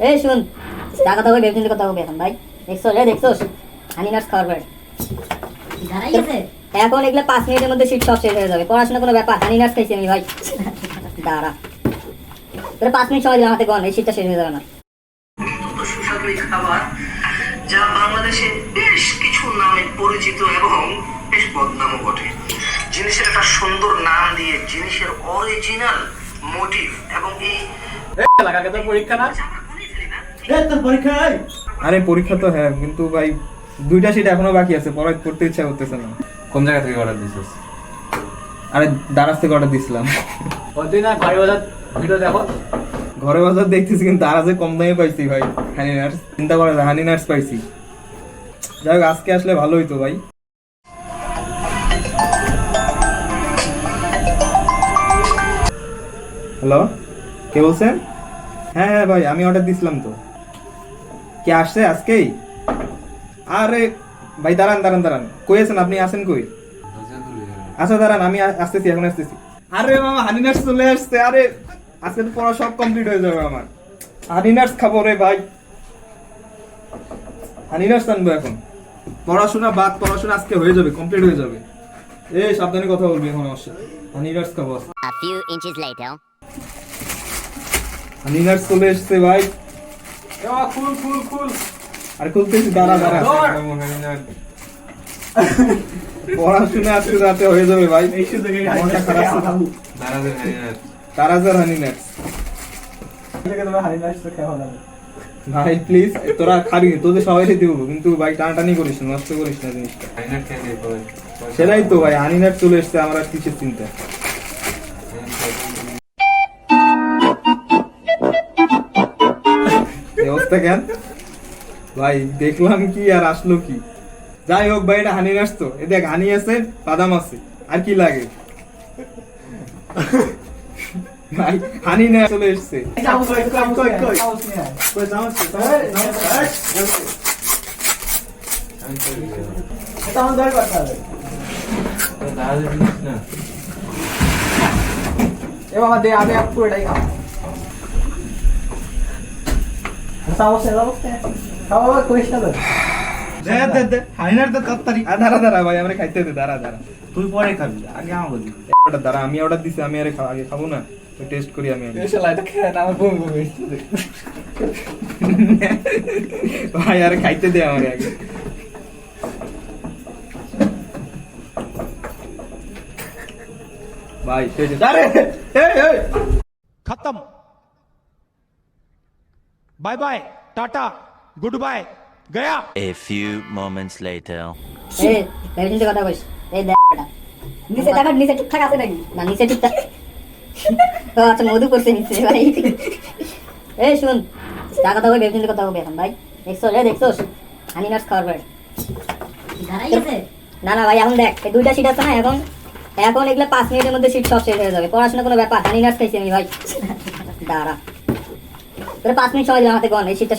এই শুন, যা কথা বলবি ভেবে কথা বলবি এখন ভাই। দেখছোস হানি নাটস খাওয়ার পরে দাঁড়াই আছে এখন এগুলো 5 মিনিটের মধ্যে শীত সব শেষ হয়ে যাবে। পড়াশোনা কোনো ব্যাপার, হানি নাটস খাইছি আমি ভাই। দাঁড়া, তোরা 5 মিনিট সময় দিলাম হাতে, গন এই শীতটা শেষ হয়ে যাবে না। সুস্বাদু খাবার যা বাংলাদেশে বেশ কিছু নামে পরিচিত এবং বেশ বদনামও বটে। জিনিসের একটা সুন্দর নাম দিয়ে জিনিসের অরিজিনাল মোটিভ এবং এই আরে পরীক্ষা তো হ্যাঁ, কিন্তু ভাই 2টা সিট এখনো বাকি আছে, পড়তে ইচ্ছা করতেছে না। কোন জায়গা থেকে অর্ডার দিছিস? আরে দারাজ থেকে অর্ডার দিছিলাম। ওইদিন না ঘরে বাজার ভিডিও দেখো। ঘরে বাজার দেখতেছি কিন্তু দারাজে কম দামে পাইছি ভাই হানি নাটস। চিন্তা করে হানি নাটস পাইছি। যাই হোক আজকে আসলে ভালো হইতো ভাই। হ্যালো, কে বলছেন? হ্যাঁ হ্যাঁ ভাই, আমি অর্ডার দিছিলাম তো। কে আসছে আজকেই? আরে ভাই দাঁড়ান, কই আছেন আপনি? আছেন কই? আচ্ছা দাঁড়ান, আমি আসতেছি, এখন আসতেছি। আরে মামা হানি নাটস চলে আসছে। আরে আজকে তো পড়া সব কমপ্লিট হয়ে যাবে আমার। হানি নাটস খাবো রে ভাই, হানি নাটস আনবো এখন। পড়াশোনা আজকে হয়ে যাবে, কমপ্লিট হয়ে যাবে। এই সাবধানে কথা বলবি এখন আমার সাথে। হানি নাটস খাবো। A few inches later. Honey nuts চলে এসছে ভাই। খুল আর খুলতেছি, দাঁড়া। পড়াশোনা আজকে রাতে হয়ে যাবে ভাই। মনটা খারাপ ছিল। দারাজের হানি নাটস ভাই প্লিজ, তোরা খাবি, তোদের সবাইকে দিব, কিন্তু ভাই টানাটানি করিস না, নষ্ট করিস না জিনিসটা। সেটাই তো ভাই, হানি নাটস চলে এসছে, আমার আর কিসের চিন্তা। অবস্থা কেন ভাই, দেখলাম কি আর আসলো কি। যাই হোক ভাই, এটা হানি নাটস তো। এ দেখ, হানি আছে, বাদাম আছে, আর কি লাগে ভাই? হানি না চলে এসছে। দাঁড়া ভাই, আমরা খাইতে দে। দাঁড়া তুই পরে খাবি, আগে আমাকে দিবি। দাঁড়া, আমি অর্ডার দিছি, আমি আগে খাবো না, টেস্ট করি আমি। ভাই আরে খাইতে দে আমার আগে। ভাই खत्म bye bye tata goodbye गया। A few moments later. এই ভেবে কথা কইস। এই দেখ এটা নিচে টাকা, নিচে ঠিকঠাক আছে নাকি? না নিচে ঠিকঠাক। তো আচ্ছা মধু করছে নিচে ভাই। এই শুন, যা কথা বলবি ভেবে কথা বলবি এখন ভাই। দেখছোস হানি নাটস খাওয়ার পরে দাঁড়াই আছে না ভাই, এখন দেখ এই 2টা সিট আছে না, এখন এগুলো 5 মিনিটের মধ্যে শীত সব শেষ হয়ে যাবে। পড়াশোনা কোনো ব্যাপার, হানি নাটস খাইছি আমি ভাই। দাঁড়া, তোরা 5 মিনিট সময় দিলাম হাতে, গন এই শীতটা